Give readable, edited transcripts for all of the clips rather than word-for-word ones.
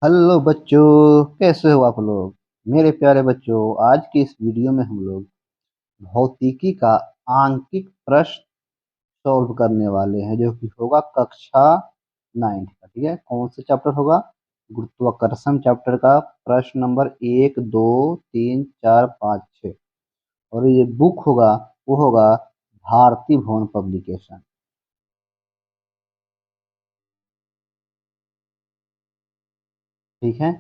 Hello बच्चों, कैसे हो आप लोग। मेरे प्यारे बच्चों, आज की इस वीडियो में हम लोग भौतिकी का आंकिक प्रश्न सॉल्व करने वाले हैं, जो कि होगा कक्षा 9 का। ठीक है, कौन सा चैप्टर होगा? गुरुत्वाकर्षण चैप्टर का प्रश्न नंबर 1, 2, 3, 4, 5, 6। और ये बुक होगा, वो होगा भारती भवन पब्लिकेशन। ठीक है,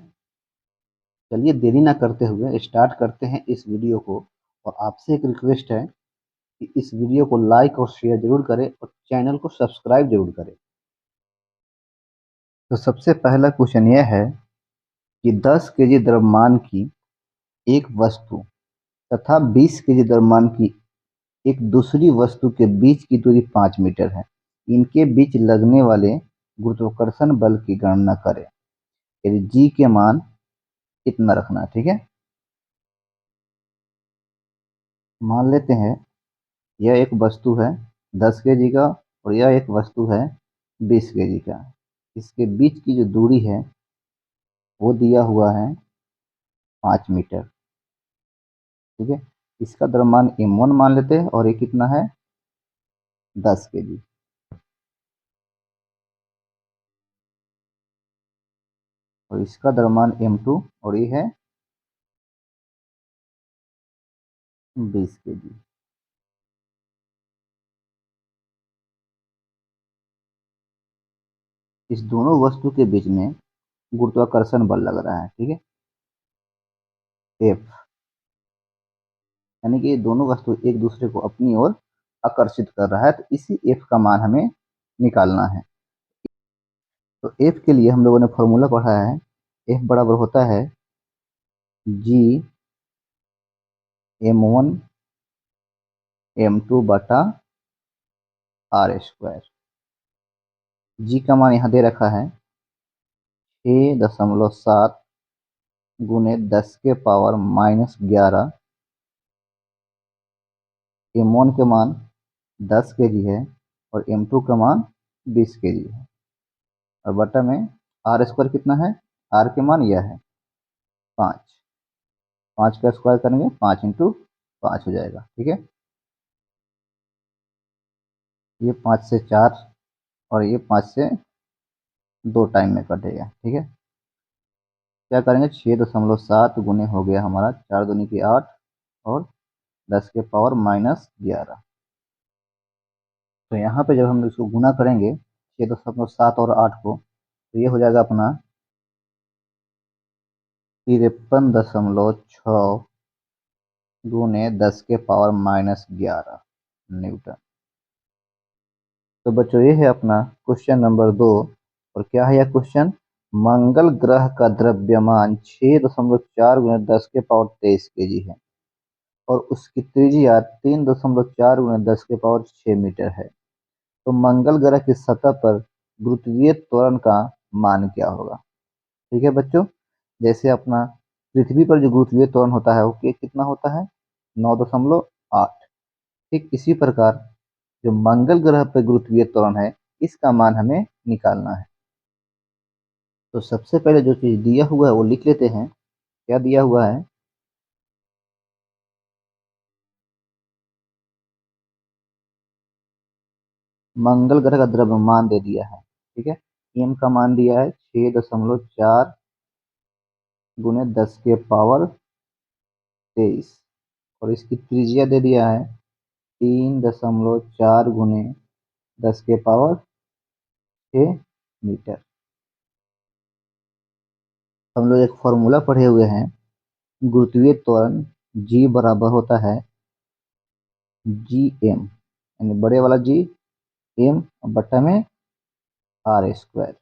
चलिए देरी ना करते हुए स्टार्ट करते हैं इस वीडियो को। और आपसे एक रिक्वेस्ट है कि इस वीडियो को लाइक और शेयर जरूर करें और चैनल को सब्सक्राइब जरूर करें। तो सबसे पहला क्वेश्चन यह है कि 10 केजी द्रव्यमान की एक वस्तु तथा 20 केजी द्रव्यमान की एक दूसरी वस्तु के बीच की दूरी 5 मीटर है। इनके बीच लगने वाले गुरुत्वाकर्षण बल की गणना करें। यदि जी के मान कितना रखना है। ठीक है, मान लेते हैं यह एक वस्तु है 10 केजी का, और यह एक वस्तु है 20 केजी का। इसके बीच की जो दूरी है वो दिया हुआ है 5 मीटर। ठीक है, इसका द्रव्यमान m1 मान लेते हैं, और ये कितना है? 10 केजी। और इसका द्रव्यमान m2, और ये है 20 केजी। इस दोनों वस्तु के बीच में गुरुत्वाकर्षण बल लग रहा है। ठीक है, F, यानी कि ये दोनों वस्तु एक दूसरे को अपनी ओर आकर्षित कर रहा है, तो इसी F का मान हमें निकालना है। तो F के लिए हम लोगों ने फॉर्मूला पढ़ा है। F बराबर होता है G m1 m2/r²। जी का मान यहाँ दे रखा है 6.7 गुने 10⁻⁻11। m1 के मान 10 केजी है और m2 का मान 20 केजी है। और बटा में r² कितना है? r के मान यह है 5। 5 का स्क्वायर करेंगे 5 × 5 हो जाएगा। ठीक है, ये 5 से 4 और ये 5 से 2 टाइम में कटेगा। ठीक है, क्या करेंगे? 6.7 गुने हो गया हमारा 4 दूनी की 8 और 10⁻⁻11। तो यहाँ पे जब हम इसको गुना करेंगे 6.7 और 8 को, तो ये हो जाएगा अपना 53.6 गुने 10⁻⁻11 न्यूटन। तो बच्चों, ये है अपना क्वेश्चन नंबर 2। और क्या है यह क्वेश्चन? मंगल ग्रह का द्रव्यमान 6.4 गुने 10⁻23 केजी है और उसकी त्रिज्या 3.4 गुने 10⁻6 मीटर है। तो मंगल ग्रह की सतह पर गुरुत्वीय त्वरण का मान क्या होगा? ठीक है बच्चों, जैसे अपना पृथ्वी पर जो गुरुत्वीय त्वरण होता है वो कितना होता है? 9.8। ठीक इसी प्रकार जो मंगल ग्रह पर गुरुत्वीय त्वरण है, इसका मान हमें निकालना है। तो सबसे पहले जो चीज दिया हुआ है वो लिख लेते हैं। क्या दिया हुआ है? मंगल ग्रह का द्रव्यमान दे दिया है। ठीक है, एम का मान दिया है 6.4 गुने 10⁻23, और इसकी त्रिज्या दे दिया है 3.4 गुने 10⁻6 मीटर। हम लोग एक फॉर्मूला पढ़े हुए हैं, गुरुत्वीय त्वरण जी बराबर होता है GM, यानी बड़े वाला जी, एम बट्टा में r²।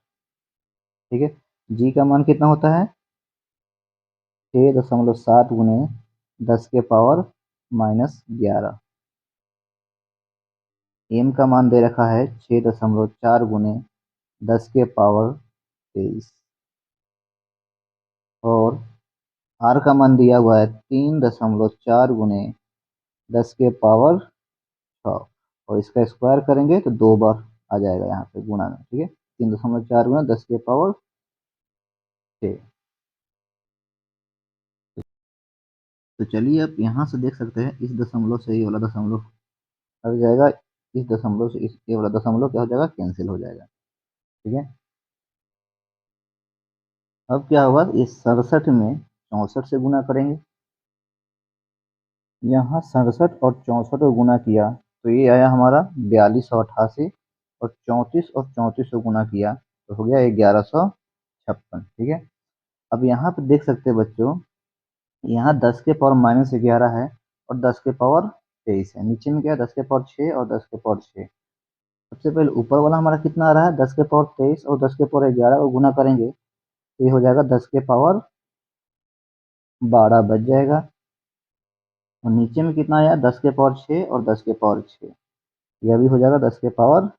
ठीक है, जी का मान कितना होता है? 6.7 गुने 10⁻⁻11। एम का मान दे रखा है 6.4 गुने 10⁻23, और आर का मान दिया हुआ है 3.4 गुने 10⁻6, और इसका स्क्वायर करेंगे तो 2 बार आ जाएगा यहाँ पे गुणा में। ठीक है, 3.4 गुना 10⁻6 6। तो चलिए आप यहाँ से देख सकते हैं, इस दशमलव से ये वाला दशमलव हट जाएगा, इस दशमलव से इस ये वाला दशमलव क्या हो जाएगा, कैंसिल हो जाएगा। ठीक है, अब क्या होगा, इस 67 में 64 से गुना करेंगे। यहाँ 67 और 64 को गुना किया तो ये आया हमारा 4288, और 34 और 34 को गुना किया तो हो गया 1156। ठीक है, अब यहाँ पे देख सकते हैं बच्चों, यहाँ 10 के पावर -11 है और 10 के पावर 23 है। नीचे में क्या है, 10 के पावर 6 और 10 के पावर 6। सबसे पहले ऊपर वाला हमारा कितना आ रहा है, 10 के पावर 23 और 10 के पावर 11 को गुना करेंगे तो ये हो जाएगा 10 के पावर 12 बच जाएगा। और नीचे में कितना आया, 10 के पावर 6 और 10 के पावर 6, यह भी हो जाएगा 10 के पावर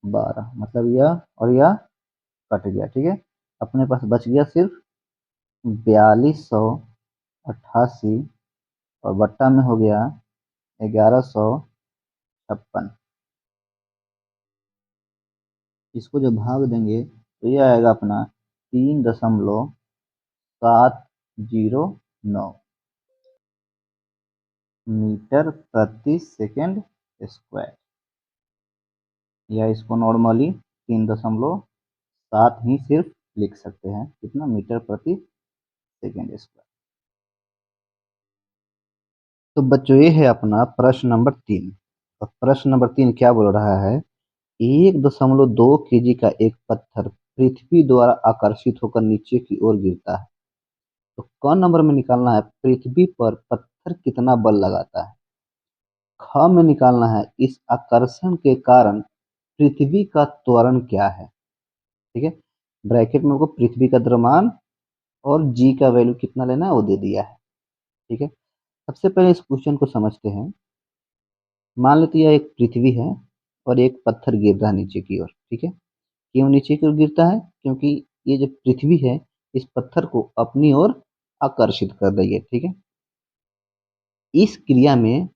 12, मतलब यह और यह कट गया। ठीक है, अपने पास बच गया सिर्फ 4288, और बट्टा में हो गया 1156। इसको जब भाग देंगे तो ये आएगा अपना 3.709 मीटर प्रति सेकंड स्क्वायर, या इसको नॉर्मली 3.7 ही सिर्फ लिख सकते हैं, कितना, मीटर प्रति सेकंड स्क्वायर। तो बच्चों ये है अपना प्रश्न नंबर 3। और प्रश्न नंबर 3 क्या बोल रहा है, 1.2 kg का एक पत्थर पृथ्वी द्वारा आकर्षित होकर नीचे की ओर गिरता है। तो क नंबर में निकालना है पृथ्वी पर पत्थर कितना बल लगाता है। ख में निकालना है इस आकर्षण के कारण पृथ्वी का त्वरण क्या है। ठीक है, ब्रैकेट में हमको पृथ्वी का द्रव्यमान और जी का वैल्यू कितना लेना है वो दे दिया है। ठीक है, सबसे पहले इस क्वेश्चन को समझते हैं। मान लेते हैं यह एक पृथ्वी है और एक पत्थर गिर रहा है नीचे की ओर। ठीक है, क्यों नीचे की ओर गिरता है, क्योंकि ये जो पृथ्वी है इस पत्थर को अपनी ओर आकर्षित कर रही है। ठीक है, इस क्रिया में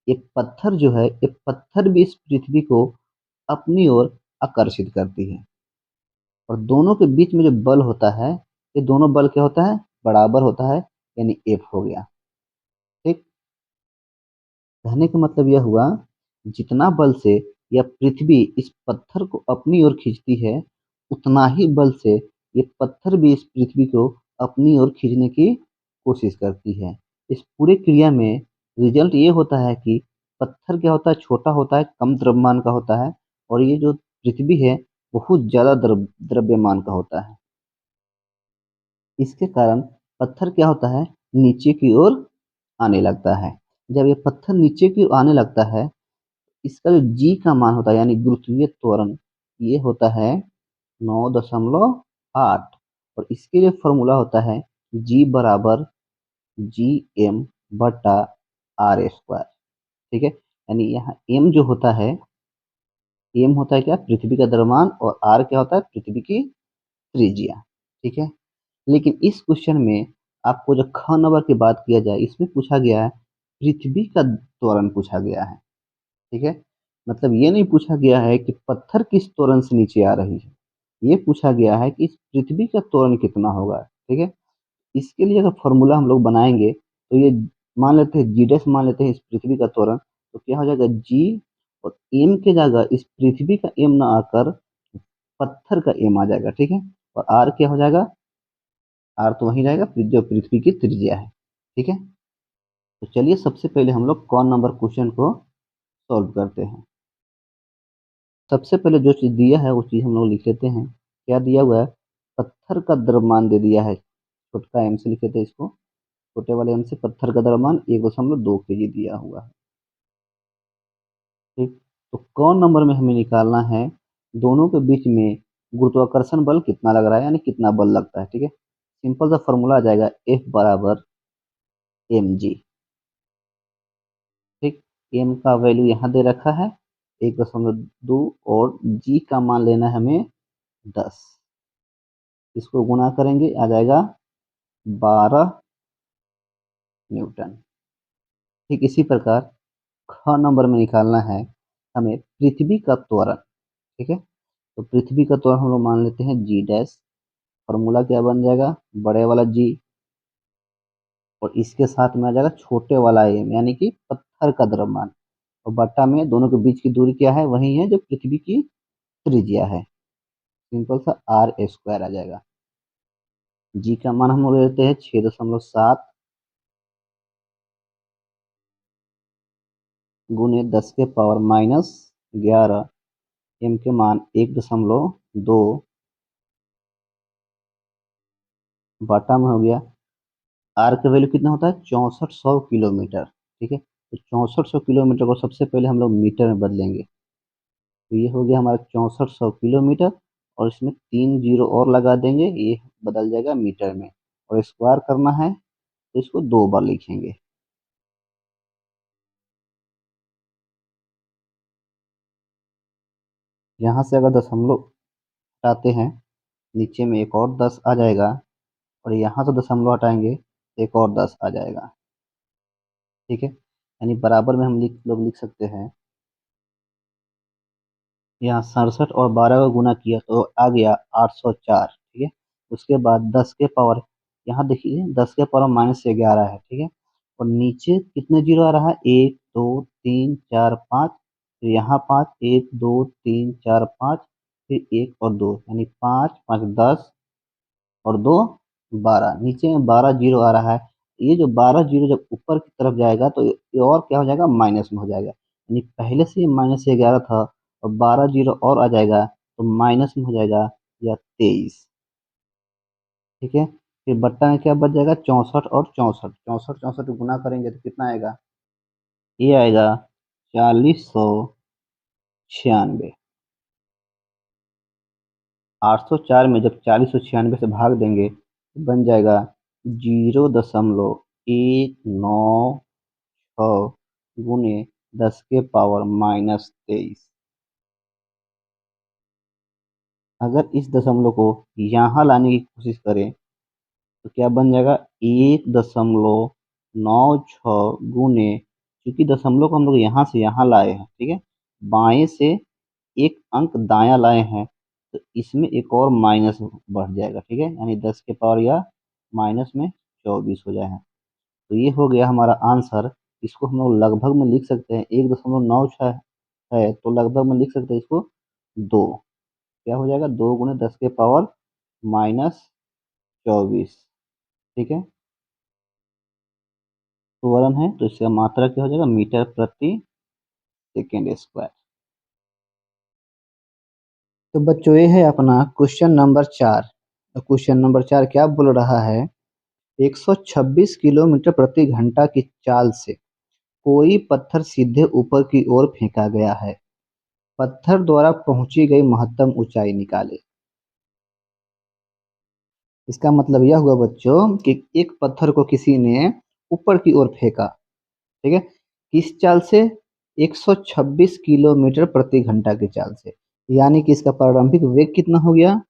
एक पत्थर जो है, एक पत्थर भी इस पृथ्वी को अपनी ओर आकर्षित करती है, और दोनों के बीच में जो बल होता है, ये दोनों बल क्या होता है, बराबर होता है, यानी एफ हो गया। ठीक, कहने का मतलब यह हुआ, जितना बल से यह पृथ्वी इस पत्थर को अपनी ओर खींचती है, उतना ही बल से ये पत्थर भी इस पृथ्वी को अपनी ओर खींचने की कोशिश करती है। इस पूरे क्रिया में रिजल्ट ये होता है कि पत्थर क्या होता है, छोटा होता है, कम द्रव्यमान का होता है, और ये जो पृथ्वी है बहुत ज्यादा द्रव्यमान का होता है। इसके कारण पत्थर क्या होता है, नीचे की ओर आने लगता है। जब ये पत्थर नीचे की ओर आने लगता है, इसका जो जी का मान होता है, यानी गुरुत्वीय त्वरण, ये होता है 9.8, और इसके लिए फॉर्मूला होता है जी बराबर GM बटा R²। ठीक है, यानी यहाँ M जो होता है, M होता है क्या, पृथ्वी का द्रव्यमान, और R क्या होता है, पृथ्वी की त्रिज्या। ठीक है, लेकिन इस क्वेश्चन में आपको जो ख नंबर की बात किया जाए, इसमें पूछा गया है पृथ्वी का त्वरण पूछा गया है। ठीक है, मतलब ये नहीं पूछा गया है कि पत्थर किस त्वरण से नीचे आ रही है, ये पूछा गया है कि इस पृथ्वी का त्वरण कितना होगा। ठीक है, इसके लिए अगर फॉर्मूला हम लोग बनाएंगे तो ये मान लेते हैं जी डैश, मान लेते हैं इस पृथ्वी का त्वरण, तो क्या हो जाएगा, जी और एम के जगह इस पृथ्वी का एम ना आकर पत्थर का एम आ जाएगा। ठीक है, और आर क्या हो जाएगा, आर तो वही रहेगा जो पृथ्वी की त्रिज्या है। ठीक है, तो चलिए सबसे पहले हम लोग कौन नंबर क्वेश्चन को सॉल्व करते हैं। सबसे पहले जो चीज़ दिया है वो चीज़ हम लोग लिख लेते हैं। क्या दिया हुआ है, पत्थर का द्रव्यमान दे दिया है, छोटा एम से लिख लेते हैं इसको, छोटे वाले एम से पत्थर का द्रव्यमान 1.2 kg दिया हुआ है। ठीक, तो कौन नंबर में हमें निकालना है, दोनों के बीच में गुरुत्वाकर्षण बल कितना लग रहा है, यानी कितना बल लगता है। ठीक है, सिंपल सा फॉर्मूला आ जाएगा F बराबर mg। ठीक, एम का वैल्यू यहाँ दे रखा है 1.2, और जी का मान लेना है हमें 10। इसको गुणा करेंगे आ जाएगा 12 न्यूटन। ठीक, इसी प्रकार ख नंबर में निकालना है हमें पृथ्वी का त्वरण। ठीक है, तो पृथ्वी का त्वरण हम लोग मान लेते हैं जी डैश, फॉर्मूला क्या बन जाएगा, बड़े वाला जी और इसके साथ में आ जाएगा छोटे वाला एम, यानी कि पत्थर का द्रव्यमान, और बट्टा में दोनों के बीच की दूरी क्या है, वही है जो पृथ्वी की त्रिज्या है। सिंपल सा आर स्क्वायर आ जाएगा। जी का मान हम लोग लेते हैं 6.7 गुने 10 के पावर -11, एम के मान 1.2, बटा में हो गया आर का वैल्यू कितना होता है 6400 किलोमीटर। ठीक है, तो 6400 किलोमीटर को सबसे पहले हम लोग मीटर में बदलेंगे, तो ये हो गया हमारा 6400 किलोमीटर, और इसमें 3 जीरो और लगा देंगे, ये बदल जाएगा मीटर में, और स्क्वायर करना है तो इसको 2 बार लिखेंगे। यहाँ से अगर दशमलव हटाते हैं, नीचे में एक और 10 आ जाएगा, और यहाँ से दशमलव हटाएंगे, एक और 10 आ जाएगा। ठीक है, यानी बराबर में हम लोग लिख सकते हैं, यहाँ 67 और 12 का गुना किया तो आ गया 804। ठीक है, उसके बाद 10 के पावर, यहाँ देखिए 10 के पावर -11 है। ठीक है, और नीचे कितने जीरो आ रहा है, 1 2 3 4 5, फिर यहाँ 5, 1 2 3 4 5, फिर एक और दो, यानी 5 5 10 और 2 12, नीचे में 12 जीरो आ रहा है। ये जो 12 जीरो जब ऊपर की तरफ जाएगा तो ये और क्या हो जाएगा, माइनस में हो जाएगा, यानी पहले से -11 था और 12 जीरो और आ जाएगा तो माइनस में हो जाएगा या 23। ठीक है, फिर बट्टा में क्या बच जाएगा, 64 और 64, 64 गुना करेंगे तो कितना आएगा, ये आएगा 4096। 804 में जब 4096 से भाग देंगे तो बन जाएगा 0.196 गुने 10 के पावर -23। अगर इस दशमलव को यहाँ लाने की कोशिश करें तो क्या बन जाएगा, 1.96 गुने, क्योंकि दशमलव को हम लोग यहाँ से यहाँ लाए हैं। ठीक है, बाएं से एक अंक दायां लाए हैं, तो इसमें एक और माइनस बढ़ जाएगा। ठीक है, यानी 10 के पावर या माइनस में 24 हो जाएगा। तो ये हो गया हमारा आंसर। इसको हम लोग लगभग में लिख सकते हैं, 1.96 है तो लगभग में लिख सकते हैं इसको 2। क्या हो जाएगा, 2 गुणे 10 के पावर -24। ठीक है, त्वरण है तो इसका मात्रा क्या हो जाएगा, मीटर प्रति सेकेंड स्क्वायर। तो बच्चों ये है अपना क्वेश्चन नंबर 4। तो क्वेश्चन नंबर 4 क्या बोल रहा है, 126 किलोमीटर प्रति घंटा की चाल से कोई पत्थर सीधे ऊपर की ओर फेंका गया है, पत्थर द्वारा पहुंची गई महत्तम ऊंचाई निकाले। इसका मतलब यह हुआ बच्चों कि एक पत्थर को किसी ने ऊपर की ओर फेंका। ठीक है, किस चाल से, 126 किलोमीटर प्रति घंटा की चाल से, यानी कि इसका प्रारंभिक वेग कितना हो गया,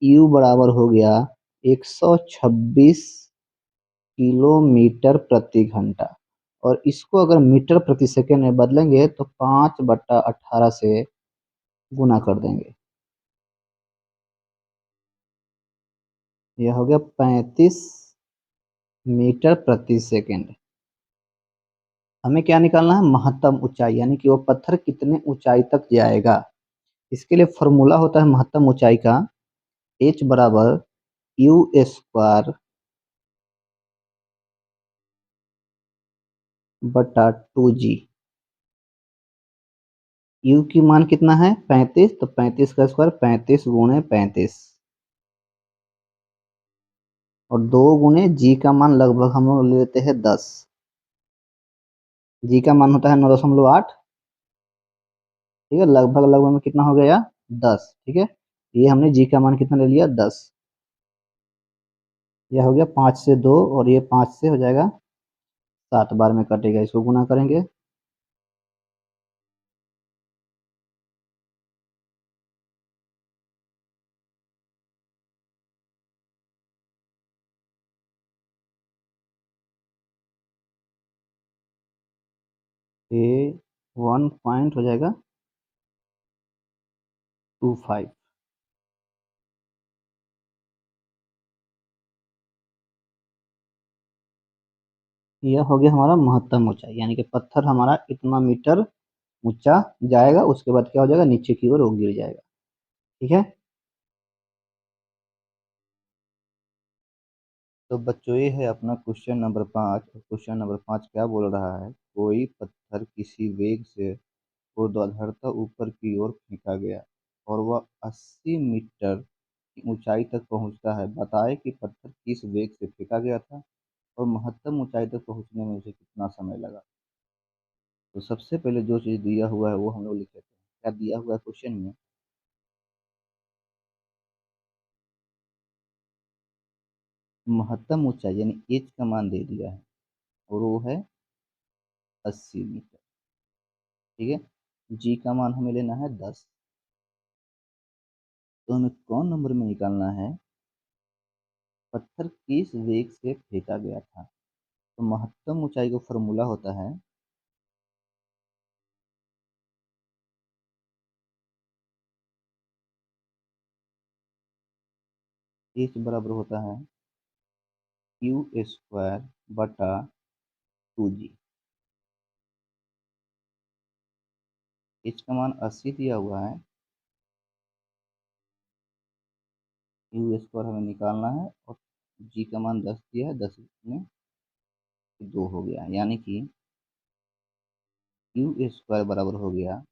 यू बराबर हो गया 126 किलोमीटर प्रति घंटा, और इसको अगर मीटर प्रति सेकेंड में बदलेंगे तो 5/18 से गुना कर देंगे, यह हो गया 35 मीटर प्रति सेकेंड। हमें क्या निकालना है, महत्तम ऊंचाई, यानी कि वो पत्थर कितने ऊंचाई तक जाएगा। इसके लिए फॉर्मूला होता है महत्तम ऊंचाई का, H बराबर U² बटा 2G। यू की मान कितना है 35, तो 35 का स्क्वायर 35 गुणे 35, और 2 गुणे जी का मान लगभग हम लोग लेते हैं 10। जी का मान होता है 9.8। ठीक है, लगभग लगभग में कितना हो गया 10। ठीक है, ये हमने जी का मान कितना ले लिया 10। यह हो गया 5 से 2, और ये 5 से हो जाएगा 7 बार में कटेगा, इसको गुना करेंगे। ये 1 पॉइंट हो जाएगा 25। यह हो गया हमारा महत्तम ऊंचाई, यानी कि पत्थर हमारा इतना मीटर ऊंचा जाएगा, उसके बाद क्या हो जाएगा, नीचे की ओर वो गिर जाएगा। ठीक है। तो बच्चों ये है अपना क्वेश्चन नंबर 5। क्वेश्चन नंबर 5 क्या बोल रहा है, कोई पत्थर किसी वेग से ऊर्ध्वाधरता ऊपर की ओर फेंका गया और वह 80 मीटर की ऊंचाई तक पहुंचता है। बताए कि पत्थर किस वेग से फेंका गया था और महत्तम ऊंचाई तक पहुंचने में उसे कितना समय लगा। तो सबसे पहले जो चीज दिया हुआ है वो हम लोग लिख लेते हैं। क्या दिया हुआ है क्वेश्चन में, महत्तम ऊंचाई यानी एच का मान दे दिया है और वो है 80 मीटर। ठीक है। जी का मान हमें लेना है 10। तो हमें कौन नंबर में निकालना है, पत्थर किस वेग से फेंका गया था। तो महत्तम ऊंचाई का फॉर्मूला होता है एच बराबर होता है Q² बटा 2G। एच का मान 80 दिया हुआ है, Q² हमें निकालना है और जी का मान 10 दिया है, 10 में 2 हो गया, यानी कि Q² बराबर हो गया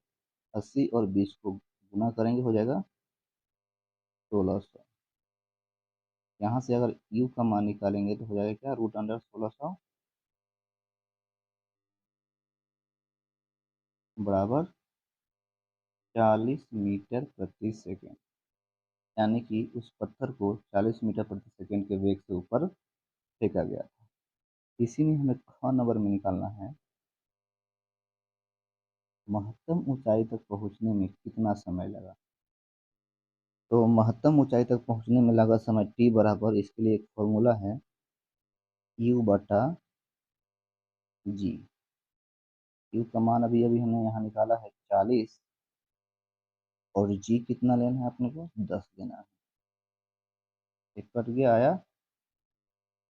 80 और 20 को गुना करेंगे हो जाएगा 1600। यहाँ से अगर U का मान निकालेंगे तो हो जाएगा क्या, √1600 बराबर 40 मीटर प्रति सेकेंड। यानी कि उस पत्थर को 40 मीटर प्रति सेकेंड के वेग से ऊपर फेंका गया था। इसी में हमें ख नंबर में निकालना है, महत्तम ऊंचाई तक पहुंचने में कितना समय लगा। तो महत्तम ऊंचाई तक पहुंचने में लगा समय टी बराबर, इसके लिए एक फॉर्मूला है यू बटा जी। यू का मान अभी अभी हमने यहाँ निकाला है 40 और जी कितना लेना है अपने को, 10 लेना है। एक कट गया, आया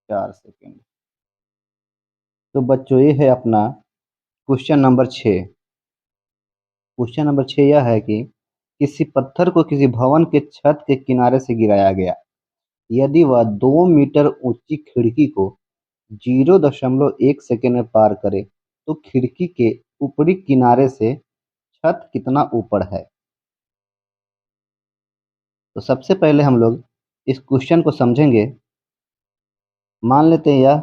4 सेकेंड। तो बच्चों ये है अपना क्वेश्चन नंबर 6। क्वेश्चन नंबर 6 यह है कि किसी पत्थर को किसी भवन के छत के किनारे से गिराया गया। यदि वह 2 मीटर ऊंची खिड़की को 0.1 सेकेंड में पार करे तो खिड़की के ऊपरी किनारे से छत कितना ऊपर है। तो सबसे पहले हम लोग इस क्वेश्चन को समझेंगे। मान लेते हैं यह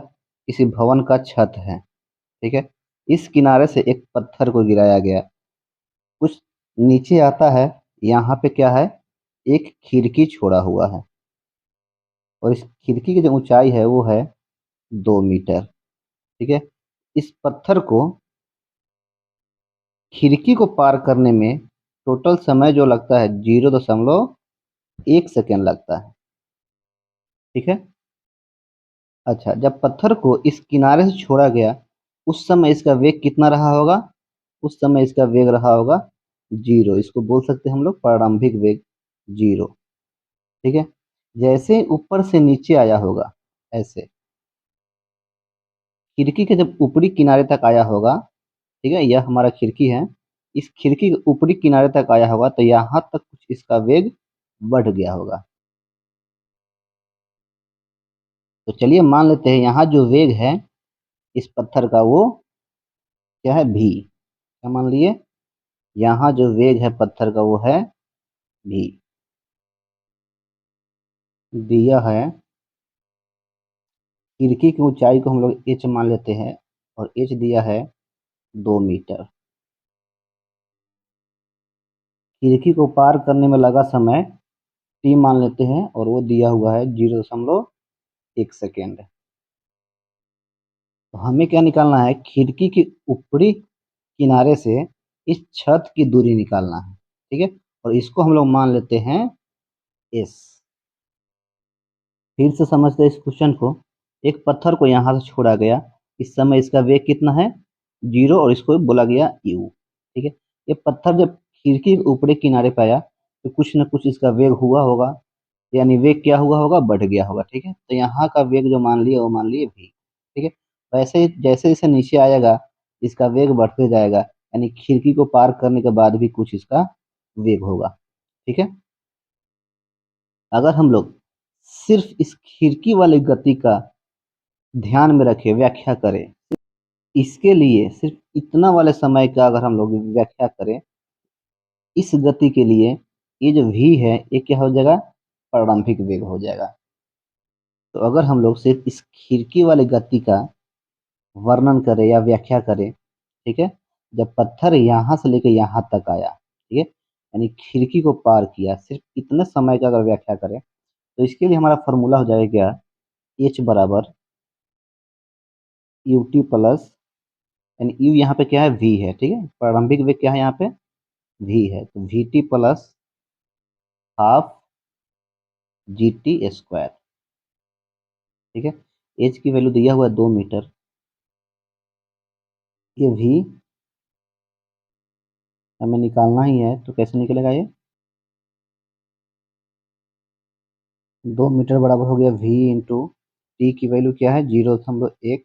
किसी भवन का छत है। ठीक है। इस किनारे से एक पत्थर को गिराया गया, कुछ नीचे आता है, यहाँ पे क्या है, एक खिड़की छोड़ा हुआ है और इस खिड़की की जो ऊंचाई है वो है 2 मीटर। ठीक है। इस पत्थर को खिड़की को पार करने में टोटल समय जो लगता है 0.1 सेकेंड लगता है। ठीक है। अच्छा, जब पत्थर को इस किनारे से छोड़ा गया उस समय इसका वेग कितना रहा होगा, उस समय इसका वेग रहा होगा 0। इसको बोल सकते हैं हम लोग प्रारंभिक वेग 0। ठीक है। जैसे ही ऊपर से नीचे आया होगा, ऐसे खिड़की के जब ऊपरी किनारे तक आया होगा, ठीक है, यह हमारा खिड़की है, इस खिड़की के ऊपरी किनारे तक आया होगा तो यहाँ तक कुछ इसका वेग बढ़ गया होगा। तो चलिए मान लेते हैं यहाँ जो वेग है इस पत्थर का वो क्या है, भी। क्या मान लिए, यहाँ जो वेग है पत्थर का वो है भी। दिया है खिड़की की ऊंचाई को हम लोग एच मान लेते हैं और एच दिया है 2 मीटर। खिड़की को पार करने में लगा समय टी मान लेते हैं और वो दिया हुआ है 0.1 सेकेंड। तो हमें क्या निकालना है, खिड़की के ऊपरी किनारे से इस छत की दूरी निकालना है। ठीक है। और इसको हम लोग मान लेते हैं एस। फिर से समझते हैं इस क्वेश्चन को। एक पत्थर को यहाँ से छोड़ा गया, इस समय इसका वेग कितना है 0 और इसको बोला गया यू। ठीक है। ये पत्थर जब खिड़की के ऊपरी किनारे पे आया तो कुछ न कुछ इसका वेग हुआ होगा, यानी वेग क्या हुआ होगा, बढ़ गया होगा। ठीक है। तो यहाँ का वेग जो मान लिए वो मान लिए भी। ठीक है। वैसे ही जैसे जैसे नीचे आएगा इसका वेग बढ़ते जाएगा, यानी खिड़की को पार करने के बाद भी कुछ इसका वेग होगा। ठीक है, अगर हम लोग सिर्फ इस खिड़की वाली गति का ध्यान में रखें, व्याख्या करें, इसके लिए सिर्फ इतना वाले समय का अगर हम लोग व्याख्या करें, इस गति के लिए ये जो v है ये क्या हो जाएगा, प्रारंभिक वेग हो जाएगा। तो अगर हम लोग सिर्फ इस खिड़की वाली गति का वर्णन करें या व्याख्या करें, ठीक है, जब पत्थर यहाँ से लेकर यहाँ तक आया, ठीक है, यानी खिड़की को पार किया, सिर्फ इतने समय का अगर व्याख्या करें तो इसके लिए हमारा फॉर्मूला हो जाएगा क्या, एच बराबर यू टी प्लस, यानी यू यहाँ पे क्या है, वी है, ठीक है, प्रारंभिक वेग क्या है यहाँ पे, वी है, तो we T plus half G T square. ठीक है, एच की वैल्यू दिया हुआ है 2 मीटर, ये भी हमें निकालना ही है, तो कैसे निकलेगा ये, 2 मीटर बराबर हो गया v इंटू टी की वैल्यू क्या है 0.1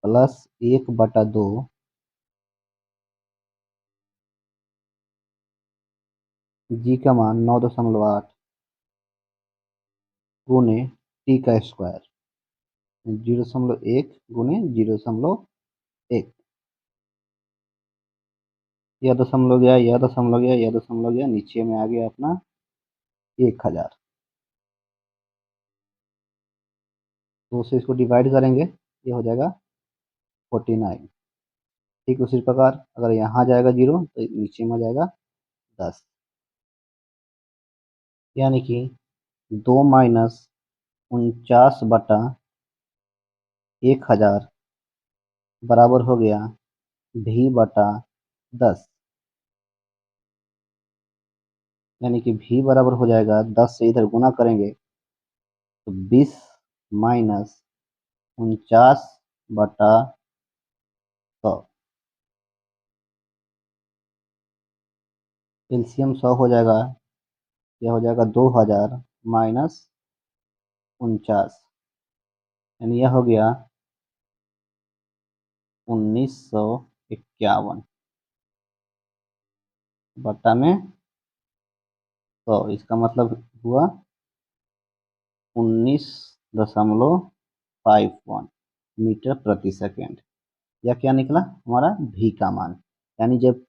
प्लस 1/2 जी का मान 9.8 गुने टी का स्क्वायर, 0.1 गुने 0.1, यह दशमलव गया, यह दशमलव गया, यह दशमलव गया, नीचे में आ गया अपना 1000। तो उससे इसको डिवाइड करेंगे, ये हो जाएगा 49। ठीक उसी प्रकार अगर यहाँ जाएगा 0 तो नीचे में आ जाएगा 10, यानी कि 2 - 49/1000 बराबर हो गया v/10, यानी कि v बराबर हो जाएगा 10 से इधर गुना करेंगे तो 20 - 49/100, एलसीएम 100 हो जाएगा, यह हो जाएगा 2000 माइनस 49, यानी यह हो गया 1951 बट्टा में 100, इसका मतलब हुआ 19.51 मीटर प्रति सेकेंड। यह क्या निकला हमारा v का मान, यानी जब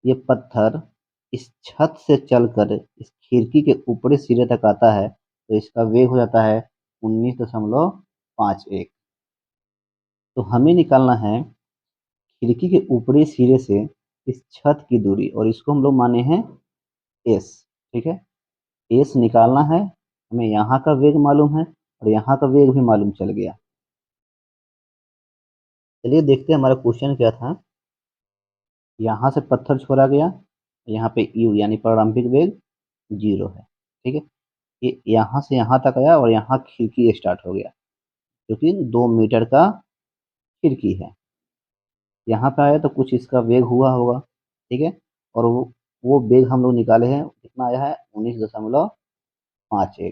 ये पत्थर इस छत से चलकर इस खिड़की के ऊपरी सिरे तक आता है तो इसका वेग हो जाता है 19.51। तो हमें निकालना है खिड़की के ऊपरी सिरे से इस छत की दूरी, और इसको हम लोग माने हैं एस। ठीक है, एस निकालना है, हमें यहाँ का वेग मालूम है और यहाँ का वेग भी मालूम चल गया। चलिए देखते हैं हमारा क्वेश्चन क्या था। यहाँ से पत्थर छोड़ा गया, यहाँ पे यू यानी प्रारंभिक वेग 0 है। ठीक है, ये यहाँ से यहाँ तक आया और यहाँ खिड़की स्टार्ट हो गया, क्योंकि 2 मीटर का खिड़की है। यहाँ पे आया तो कुछ इसका वेग हुआ होगा, ठीक है, और वो वेग हम लोग निकाले हैं, कितना आया है 19.51।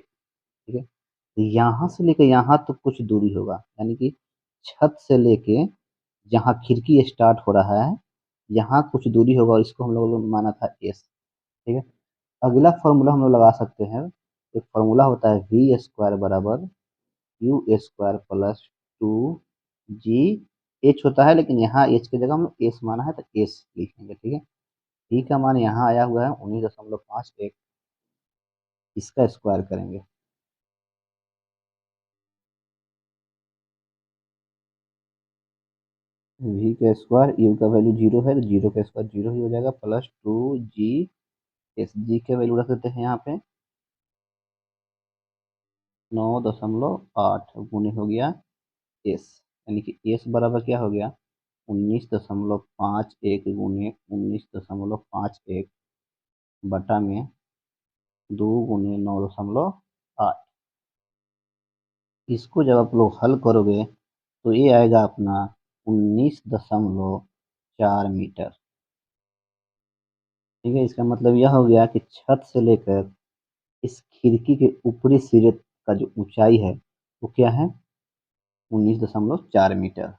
ठीक है, तो यहाँ से लेके यहाँ तो कुछ दूरी होगा, यानी कि छत से लेके जहाँ खिड़की स्टार्ट हो रहा है यहाँ कुछ दूरी होगा, और इसको हम लोगों ने माना था एस। ठीक है, अगला फॉर्मूला हम लोग लगा सकते हैं। एक फॉर्मूला होता है वी स्क्वायर बराबर you square plus 2 ji H होता है, लेकिन यहाँ एच की जगह हम लोग एस माना है तो एस लिखेंगे। ठीक है, टी का मान यहाँ आया हुआ है 19.51, इसका स्क्वायर करेंगे, वी का स्क्वायर, यू का वैल्यू 0 है तो 0 का स्क्वायर 0 ही हो जाएगा, प्लस 2 जी एस, जी का वैल्यू रख देते हैं यहाँ पे 9.8 गुने हो गया एस, यानी कि एस बराबर क्या हो गया 19.51 गुने 19.51 बटा में 2 गुने 9.8। इसको जब आप लोग हल करोगे तो ये आएगा अपना 19.4 मीटर। ठीक है, इसका मतलब यह हो गया कि छत से लेकर इस खिड़की के ऊपरी सिरे का जो ऊंचाई है वो क्या है 19.4 मीटर।